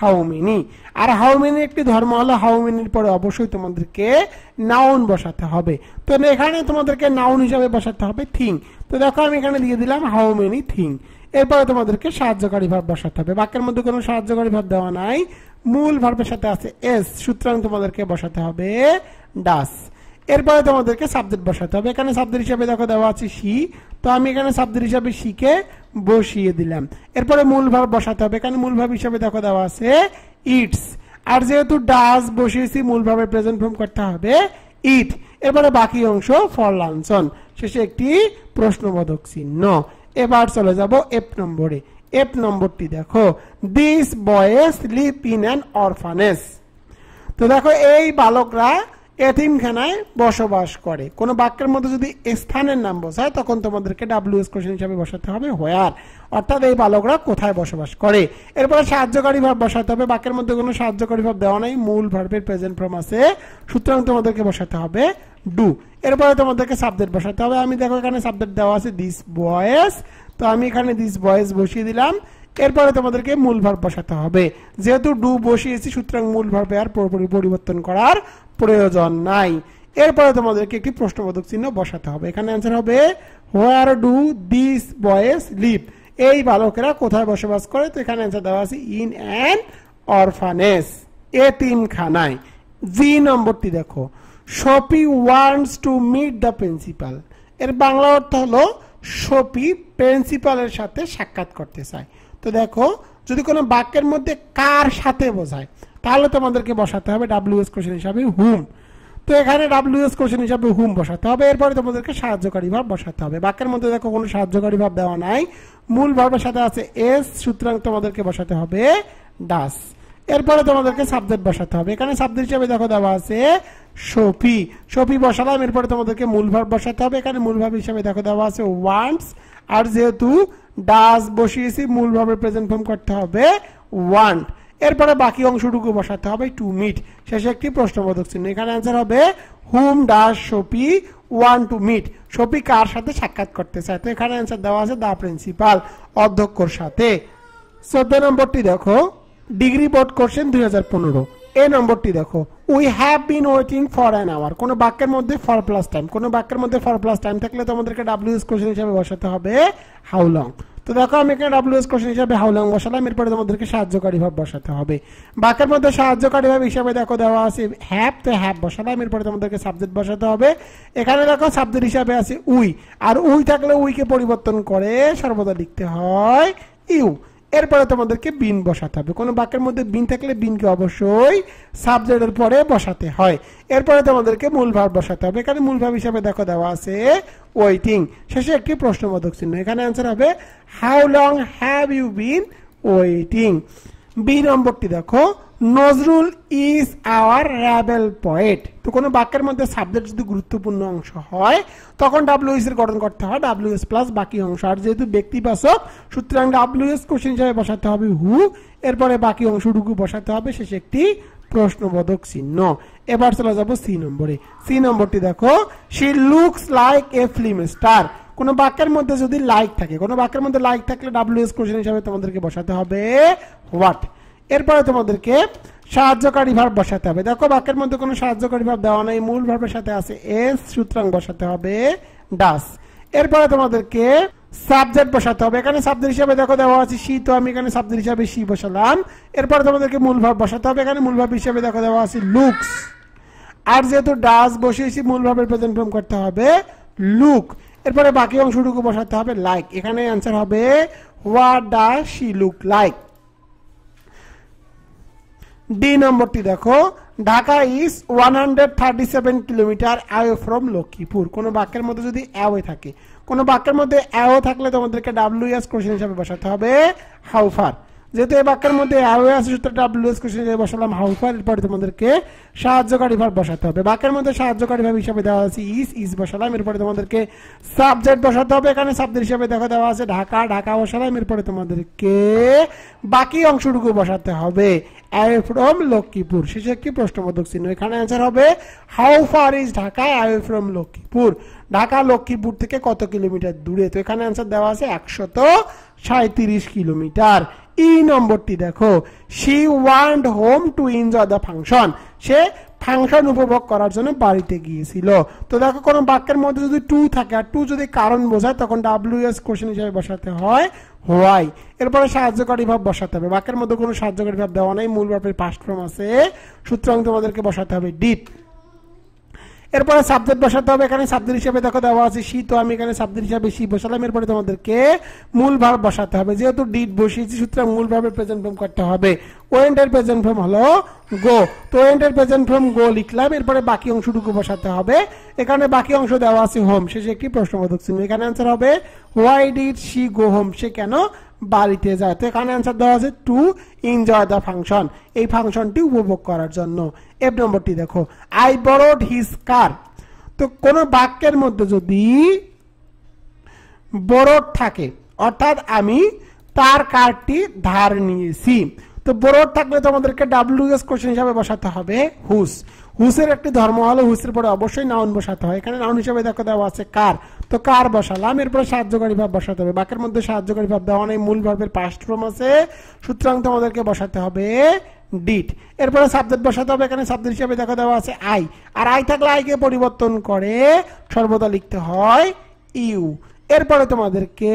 হাউ মেনি। আর হাউ মেনি একটি ধর্ম হলো হাউ মেনির পরে অবশ্যই তোমাদেরকে নাউন বসাতে হবে। তো এখানে তোমাদেরকে নাউন হিসাবে বসাতে হবে থিং। তো দেখো আমি এখানে দিয়ে দিলাম হাউ মেনি থিং। এরপরে তোমাদেরকে সাহায্যকারী ভাব বসাতে হবে। বাক্যের মধ্যে কোনো সাহায্যকারী ভাব দেওয়া নাই, মূল ভার্বের সাথে আছে এস সুতরাং তোমাদেরকে বসাতে হবে ডাস। এরপরে তোমাদেরকে সাবজেক্ট বসাতে হবে। এখানে সাবজেক্ট হিসাবে দেখো দেওয়া আছে শি, তো আমি এখানে সাবজেক্ট হিসাবে শিকে বসিয়ে দিলাম। এরপরে মূল ভার্ব বসাতে হবে। এখানে মূল ভার্ব হিসাবে দেখো দেওয়া আছে ইটস, আর যেহেতু ডাস বসিয়েছি মূল ভার্বের প্রেজেন্ট ফর্ম করতে হবে ইট। এরপরে বাকি অংশ ফর লাঞ্চন, শেষে একটি প্রশ্নবোধক চিহ্ন। এবার চলে যাব এফ নম্বরে। এফ নম্বরটি দেখো, this boys live in an orphanage. তো দেখো এই বালকরা এতিমখানায় বসবাস করে। কোন বাক্যের মধ্যে যদি স্থানের নাম বোঝায় তখন তোমাদেরকে WS কোশ্চেন হিসাবে বসাতে হবে হোয়ার, অর্থাৎ এই বালকরা কোথায় বসবাস করে। এরপরে সাহায্যকারী ভাব বসাতে হবে। বাক্যের মধ্যে কোনো সাহায্যকারী ভাব দেওয়া নাই, মূল ভার্বের প্রেজেন্ট ফর্ম আছে সুতরাং তোমাদেরকে বসাতে হবে ডু। এরপরে তোমাদেরকে সাবজেক্ট বসাতে হবে। আমি দেখো এখানে সাবজেক্ট দেওয়া আছে দিস বয়েজ, তো আমি এখানে দিস বয়েজ বসিয়ে দিলাম। এরপরে তোমাদেরকে মূল ভার্ব বসাতে হবে। যেহেতু ডু বসিয়েছি সুতরাং মূল ভার্বে আর পুরোপুরি পরিবর্তন করার প্রয়োজন নাই। এরপরে তোমাদেরকে একটি প্রশ্নবোধক চিহ্ন বসাতে হবে। এখানে অ্যান্সার হবে where do this boys live. এই বালকেরা কোথায় বসবাস করে। তো এখানে অ্যান্সার দেওয়া আছে ইন অ্যান অরফানেজ, এতিমখানায়। জি নম্বরটি দেখো, Sophie wants to meet the principal, এর বাংলা অর্থ হলো সপি প্রিন্সিপালের সাথে সাক্ষাৎ করতে চায়। তো দেখো যদি কোনো বাক্যের মধ্যে কার সাথে বোঝায় তাহলে তোমাদেরকে বসাতে হবে ডাব্লিউএস কোশ্চেন হিসাবে হুম। তো এখানে ডাব্লিউএস কোশ্চেন হিসাবে হুম বসাতে হবে, এরপরে তোমাদেরকে সাহায্যকারী ভাব বসাতে হবে। বাক্যের মধ্যে দেখো কোনো সাহায্যকারী ভাব দেওয়া নাই, মূল ভাবের সাথে আছে এস, সুতরাং তোমাদেরকে বসাতে হবে ডাস। এরপরে তোমাদেরকে সাবজেক্ট বসাতে হবে, এখানে সাবজেক্ট হিসাবে দেখো দেওয়া আছে সপি, সপি বসালাম, এরপরে তোমাদেরকে মূল ভাব বসাতে হবে। এখানে মূল ভাব হিসাবে দেখো দেওয়া আছে ওয়ান্টস, আর যেহেতু ডাস বসিয়েছি মূল ভাবের প্রেজেন্ট ফর্ম করতে হবে ওয়ান্ট। এরপরে বাকি অংশটুকু বসাতে হবে টু মিট, শেষে একটি প্রশ্নবোধক চিহ্ন। এখানে অ্যান্সার হবে হুম ডাস সপি ওয়ান্ট টু মিট, সপি কার সাথে সাক্ষাৎ করতে চায়। তো এখানে অ্যান্সার দেওয়া আছে দা প্রিন্সিপাল, অধ্যক্ষর সাথে। 14 নম্বরটি দেখো ডিগ্রি বোর্ড কোশ্চেন 2015। এই নম্বরটি দেখো we have been waiting for an hour, কোন বাক্যের মধ্যে ফর প্লাস টাইম, কোন বাক্যের মধ্যে ফর প্লাস টাইম থাকলে তোমাদেরকে ডাব্লিউএস কোশ্চেন হিসাবে বসাতে হবে হাউ লং। তো দেখো আমি এখানে ডাব্লিউএস কোশ্চেন হিসাবে হাউ লং বসালাম, এরপরে তোমাদেরকে সাহায্যকারী ভাব বসাতে হবে। বাক্যের মধ্যে সাহায্যকারী ভাব হিসাবে দেখো দেওয়া আছে হ্যাভ, তো হ্যাভ বসালাম, এরপরে তোমাদেরকে সাবজেক্ট বসাতে হবে। এখানে দেখো সাবজেক্ট হিসাবে আছে উই, আর উই থাকলে উইকে পরিবর্তন করে সর্বদা লিখতে হয় ইউ। এরপরে তোমাদেরকে বিন বসাতে হবে, কোনো বাক্যের মধ্যে বিন থাকলে বিনকে অবশ্যই সাবজেক্টের পরে বসাতে হয়। এরপরে তোমাদেরকে মূল ভাব বসাতে হবে, এখানে মূল ভাব হিসাবে দেখো দেওয়া আছে ওয়েটিং, শেষে একটি প্রশ্নবোধক চিহ্ন। এখানে অ্যান্সার হবে how long have you been waiting. B নম্বরটি দেখো Nazrul is our rebel poet. তো কোনো বাক্যের মধ্যে সাবজেক্ট যদি গুরুত্বপূর্ণ অংশ হয় তখন ডাব্লিউএস এর গঠন করতে হয় ডাব্লিউএস প্লাস বাকি অংশ, আর যেহেতু ব্যক্তিবাচক সুতরাং ডাব্লিউএস কোশ্চেন হিসাবে বসাতে হবে হু, এরপরে বাকি অংশটুকু বসাতে হবে, শেষে একটি প্রশ্নবোধক চিহ্ন। এবার চলে যাব সি নম্বরে। সি নম্বরটি দেখো she looks like a film star. কোন বাক্যের মধ্যে যদি লাইক থাকে, কোন বাক্যের মধ্যে লাইক থাকলে ডাব্লিউএস কোশ্চেন হিসাবে তোমাদেরকে বসাতে হবে হোয়াট। এরপরে তোমাদেরকে সাহায্যকারী ভাব বসাতে হবে। দেখো বাক্যের মধ্যে কোনো সাহায্যকারী ভাব দেওয়া নাই, মূল ভাবের সাথে আছে এস, সুতরাং বসাতে হবে ডাস। এরপরে তোমাদেরকে সাবজেক্ট বসাতে হবে, এখানে সাবজেক্ট হিসাবে দেখো দেওয়া আছে সি, তো আমি এখানে সাবজেক্ট হিসাবে সি বসালাম। এরপরে তোমাদেরকে মূল ভাব বসাতে হবে, এখানে মূল ভাব হিসাবে দেখো দেওয়া আছে লুকস, আর যেহেতু ডাস বসিয়েছি মূল ভাবের প্রেজেন্ট ফর্ম করতে হবে লুক। এরপরে বাকি অংশটুকু বসাতে হবে লাইক, এখানে অ্যান্সার হবে what does she look like. D নম্বরটি দেখো Dhaka is 137 kilometre away from Lakshmipur. কোন বাক্যের মধ্যে যদি অ্যাওয়ে থাকে, কোন বাক্যের মধ্যে অ্যাওয়ে থাকলে তোমাদেরকে ডাব্লিউএস কোশ্চেন হিসাবে বসাতে হবে হাউ ফার। যেহেতু এই বাক্যের মধ্যে অ্যাওয়ে আছে সুতরাং ডাব্লিউএস কোশ্চেন হিসাবে বসালাম হাউ ফার। এরপরে তোমাদেরকে সাহায্যকারী ভাব বসাতে হবে, বাক্যের মধ্যে সাহায্যকারী ভাব হিসাবে দেওয়া আছে ইজ, ইজ বসালাম। এরপরে তোমাদেরকে সাবজেক্ট বসাতে হবে, এখানে সাবজেক্ট হিসাবে দেখা দেওয়া আছে ঢাকা, ঢাকা বসালাম। এরপরে তোমাদেরকে বাকি অংশটুকু বসাতে হবে অ্যাওয়ে ফ্রম লক্ষ্মীপুর, শেষে একটি প্রশ্নবোধক চিহ্ন। এখানে অ্যান্সার হবে how far is Dhaka away from Lakshmipur. Dhaka Lakshmipur থেকে কত কিলোমিটার দূরে, তো এখানে অ্যান্সার দেওয়া আছে 137 কিলোমিটার। ই নম্বরটি দেখো she want home to enjoy the function. Say function উপভোগ করার জন্য বাড়িতে গিয়েছিল। তো দেখো কোনো বাক্যের মধ্যে যদি টু থাকে আর টু যদি কারণ বোঝায় তখন ডাব্লিউএস কোশ্চেন হিসেবে বসাতে হয় হোয়াই। এরপরে সাহায্যকারী ভাব বসাতে হবে, বাক্যের মধ্যে কোনো সাহায্যকারী ভাব দেওয়া নাই, মূল ভাবের পাস্ট ফর্ম আছে সুতরাং তোমাদেরকে বসাতে হবে ডিড। এরপরে সাবজেক্ট বসাতে হবে, এখানে সাবজেক্ট হিসেবে দেখো দেওয়া আছে সি, তো আমি এখানে সাবজেক্ট হিসেবে সি বসালাম। এরপরে তোমাদেরকে মূল ভাব বসাতে হবে, যেহেতু ডিড বসিয়েছি সুতরাং মূল ভাবের প্রেজেন্ট ফর্ম করতে হবে। ওয়েন্ট এর প্রেজেন্ট ফর্ম হলো গো, তো ওয়েন্ট এর প্রেজেন্ট ফর্ম গো লিখলাম। এরপরে বাকি অংশটুকু বসাতে হবে, এখানে বাকি অংশ দেওয়া আছে হোম, শেষে একটি প্রশ্নবোধক চিহ্ন। এখানে অ্যান্সার হবে why did she go home, সে কেন বাড়িতে যায়। তো এখানে অ্যান্সার দেওয়া আছে টু এনজয় দ্য ফাংশন, এই ফাংশনটি উপভোগ করার জন্য। এফ নম্বরটি দেখো আই বরোড হিজ কার। তো কোন বাক্যের মধ্যে যদি বরোড থাকে অর্থাৎ আমি তার কারটি ধার নিয়েছি, তো বরোড থাকলে তোমাদেরকে ডাব্লিউএস কোশ্চেন হিসাবে বসাতে হবে হুস। হুসের একটি ধর্ম হলো হুসের পরে অবশ্যই নাউন বসাতে হয়, এখানে নাউন হিসাবে দেখো দেওয়া আছে কার, তো কার বসালাম। এরপরে সাহায্যকারী ভাব বসাতে হবে, বাক্যের মধ্যে সাহায্যকারী ভাব দেওয়া নেই, মূল ভাবের পাস্ট ফর্ম আছে সুতরাং তোমাদেরকে বসাতে হবে ডিড। এরপরে সাবজেক্ট বসাতে হবে, এখানে সাবজেক্ট হিসাবে দেখো দেওয়া আছে আই, আর আই থাকলে আইকে পরিবর্তন করে সর্বদা লিখতে হয় ইউ। এরপরে তোমাদেরকে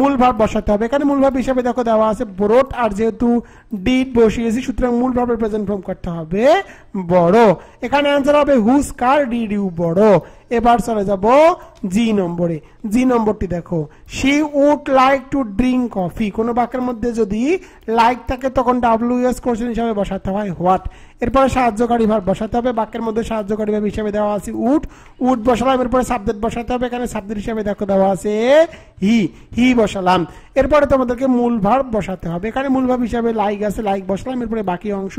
মূল ভার্ব বসাতে হবে। এখানে মূল ভার্ব হিসেবে দেখো দেওয়া আছে ব্রোট, আর যেহেতু ডিড বসিয়েছি সুতরাং মূল ভার্বের প্রেজেন্ট ফর্ম করতে হবে বড়। এখানে অ্যান্সার হবে হুজ কার ডিড ইউ বড়। এবার চলে যাব জি নম্বরে। জি নম্বরটি দেখো, she would like to drink coffee. কোন বাক্যের মধ্যে যদি লাইক থাকে তখন WS কোশ্চেন হিসাবে বসাতে হয় হোয়াট। এরপরে সাহায্যকারী ভার্ব বসাতে হবে। বাক্যের মধ্যে সাহায্যকারী ভার্ব হিসেবে দেওয়া আছে উড, উড বসালাম। এরপরে সাবজেক্ট বসাতে হবে। এখানে সাবজেক্ট হিসেবে দেখো দেওয়া আছে হি, হি বসালাম। এরপরে তোমাদেরকে মূল ভার্ব বসাতে হবে। এখানে মূল ভার্ব হিসেবে লাইক আছে, লাইক বসালাম। এরপরে বাকি অংশ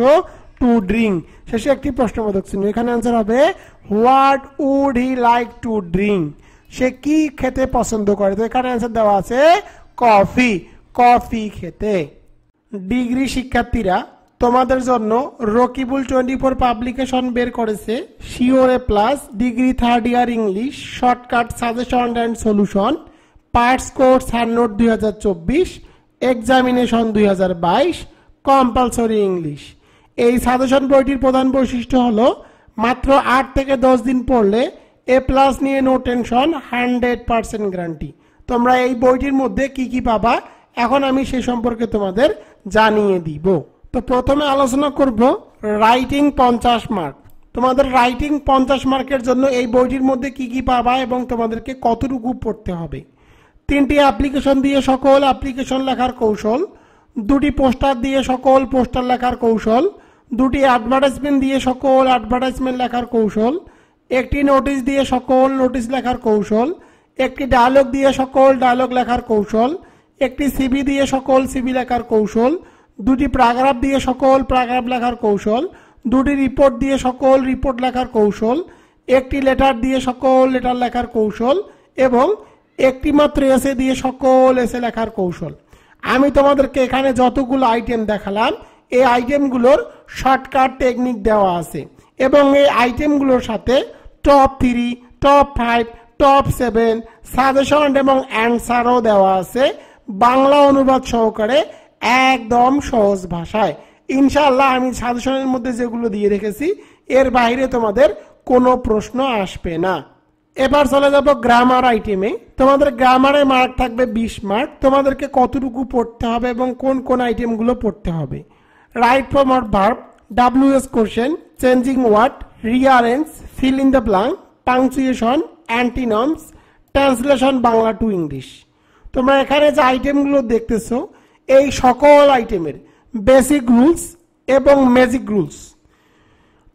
টু ড্রিঙ্ক, শেষে একটি প্রশ্নবোধক চিহ্ন। এখানে অ্যান্সার হবে what would he like to drink. সে কি খেতে পছন্দ করে? তো এখানে অ্যান্সার দেওয়া আছে কফি, কফি খেতে। ডিগ্রি শিক্ষার্থীরা তোমাদের জন্য রকিবুল 24 পাবলিকেশন বের করেছে শিওরে plus degree 3rd year English shortcut suggestion and solution parts course hand note 2024 examination 2022 compulsory English. এই সাজেশন বইটির প্রধান বৈশিষ্ট্য হলো মাত্র 8 থেকে 10 দিন পড়লে A+ নিয়ে নো টেনশন, 100% গ্যারান্টি। তোমরা এই বইটির মধ্যে কি কি পাবা এখন আমি সে সম্পর্কে তোমাদের জানিয়ে দিব। তো প্রথমে আলোচনা করব রাইটিং 50 মার্ক। তোমাদের রাইটিং 50 মার্কের জন্য এই বইটির মধ্যে কি কি পাবা এবং তোমাদেরকে কতটুকু পড়তে হবে। 3টি অ্যাপ্লিকেশন দিয়ে সকল অ্যাপ্লিকেশন লেখার কৌশল, 2টি পোস্টার দিয়ে সকল পোস্টার লেখার কৌশল, 2টি অ্যাডভার্টাইজমেন্ট দিয়ে সকল অ্যাডভার্টাইজমেন্ট লেখার কৌশল, একটি নোটিশ দিয়ে সকল নোটিশ লেখার কৌশল, একটি ডায়লগ দিয়ে সকল ডায়লগ লেখার কৌশল, একটি সিভি দিয়ে সকল সিভি লেখার কৌশল, 2টি প্যারাগ্রাফ দিয়ে সকল প্যারাগ্রাফ লেখার কৌশল, 2টি রিপোর্ট দিয়ে সকল রিপোর্ট লেখার কৌশল, একটি লেটার দিয়ে সকল লেটার লেখার কৌশল এবং একটি মাত্র এসে দিয়ে সকল এসে লেখার কৌশল। আমি তোমাদেরকে এখানে যতগুলো আইটেম দেখালাম এই আইটেমগুলোর শর্টকাট টেকনিক দেওয়া আছে এবং এই আইটেমগুলোর সাথে টপ 3, টপ 5, টপ 7 সাজেশন এবং অ্যান্সারও দেওয়া আছে বাংলা অনুবাদ সহকারে একদম সহজ ভাষায়। ইনশাআল্লাহ আমি সাজেশনের মধ্যে যেগুলো দিয়ে রেখেছি এর বাইরে তোমাদের কোনো প্রশ্ন আসবে না। এবার চলে যাব গ্রামার আইটেমে। তোমাদের গ্রামারে মার্ক থাকবে 20 মার্ক। তোমাদেরকে কতটুকু পড়তে হবে এবং কোন কোন আইটেমগুলো পড়তে হবে। Right form of verb, WS question, changing word, rearrange, fill in the blank, punctuation, antonyms, translation Bangla to English. তোমরা এখানে যে আইটেমগুলো দেখতেছো এই সকল আইটেমের বেসিক রুলস এবং magic rules,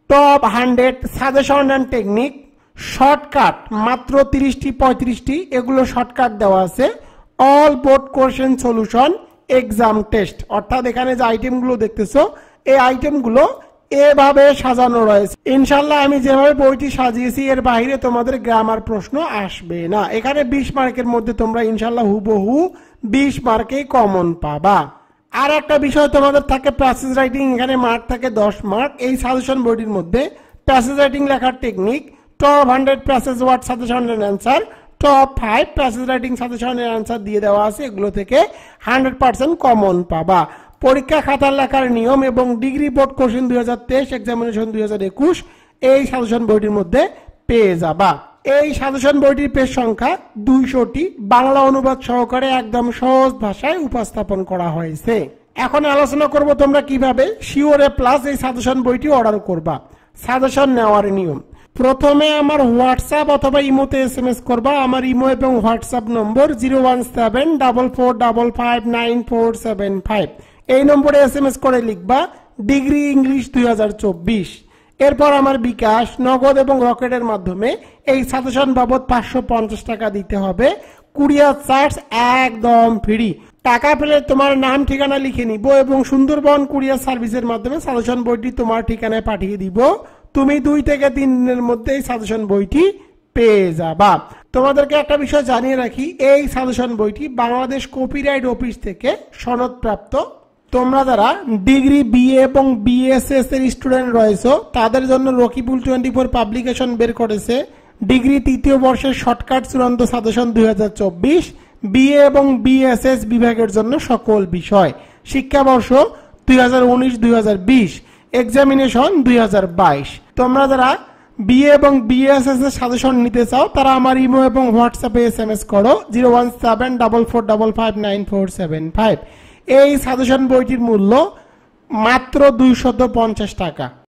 top 100 suggestion and technique, shortcut মাত্র 30টি 35টি এগুলো শর্টকাট দেওয়া আছে, all board question solution, exam test. অর্থাৎ এখানে যে আইটেমগুলো দেখতেছো এই আইটেমগুলো এভাবে সাজানো রয়েছে। ইনশাআল্লাহ আমি যেভাবে বইটি সাজিয়েছি এর বাইরে তোমাদের গ্রামার প্রশ্ন আসবে না। এখানে 20 মার্কের মধ্যে তোমরা ইনশাআল্লাহ হুবহু 20 মার্কেই কমন পাবা। আর একটা বিষয় তোমাদের থাকে প্যাসেজ রাইটিং, এখানে মার্ক থাকে 10 মার্ক। এই সাজেশন বইটির মধ্যে প্যাসেজ রাইটিং লেখার technique, top 100 passage word suggestion and answer, top 5 passage writing suggestion এর অ্যান্সার দিয়ে দেওয়া আছে। এগুলো থেকে 100% কমন পাবা। পরীক্ষা খাতার লেখার নিয়ম এবং ডিগ্রি বোর্ড কোশ্চেন 2023 এক্সামিনেশন 2021 এই সাজেশন বইটির মধ্যে পেয়ে যাবা। এই সাজেশন বইটির পেজ সংখ্যা 200টি, বাংলা অনুবাদ সহকারে একদম সহজ ভাষায় উপস্থাপন করা হয়েছে। এখন আলোচনা করব তোমরা কিভাবে শিওরে প্লাস এই সাজেশন বইটি অর্ডার করবা। সাজেশন নেওয়ার নিয়ম, প্রথমে আমার হোয়াটসঅ্যাপ অথবা ইমোতে SMS করবা। আমার ইমো এবং হোয়াটসঅ্যাপ নম্বর 01744559475। এই নম্বরে SMS করে লিখবা ডিগ্রি ইংলিশ 2024। এরপর আমার বিকাশ, নগদ এবং রকেটের মাধ্যমে এই সাজেশন বাবদ 550 টাকা দিতে হবে। কুরিয়ার চার্জ একদম ফ্রি। টাকা পেলে তোমার নাম ঠিকানা লিখে নিব এবং সুন্দরবন কুরিয়ার সার্ভিসের মাধ্যমে সাজেশন বইটি তোমার ঠিকানায় পাঠিয়ে দিব। তুমি 2 থেকে 3 দিনের মধ্যে এই সাজেশন বইটি পেয়ে যাবা। তোমাদেরকে একটা বিষয় জানিয়ে রাখি, এই সাজেশন বইটি বাংলাদেশ কপিরাইট অফিস থেকে সনদপ্রাপ্ত। তোমরা যারা ডিগ্রি BA এবং BSS এর স্টুডেন্ট রয়েছে তাদের জন্য রকিবুল 24 পাবলিকেশন বের করেছে ডিগ্রি 3য় বর্ষের শর্টকাট চূড়ান্ত সাজেশন 2024, BA এবং BSS বিভাগের জন্য সকল বিষয়, শিক্ষাবর্ষ 2019-2020, এক্সামিনেশন 2022। তোমরা যারা বিএ এবং বিএসএস এর সাজেশন নিতে চাও তারা আমার ইমো এবং হোয়াটসঅ্যাপে SMS করো 01744559475। এই সাজেশন বইটির মূল্য মাত্র 250 টাকা।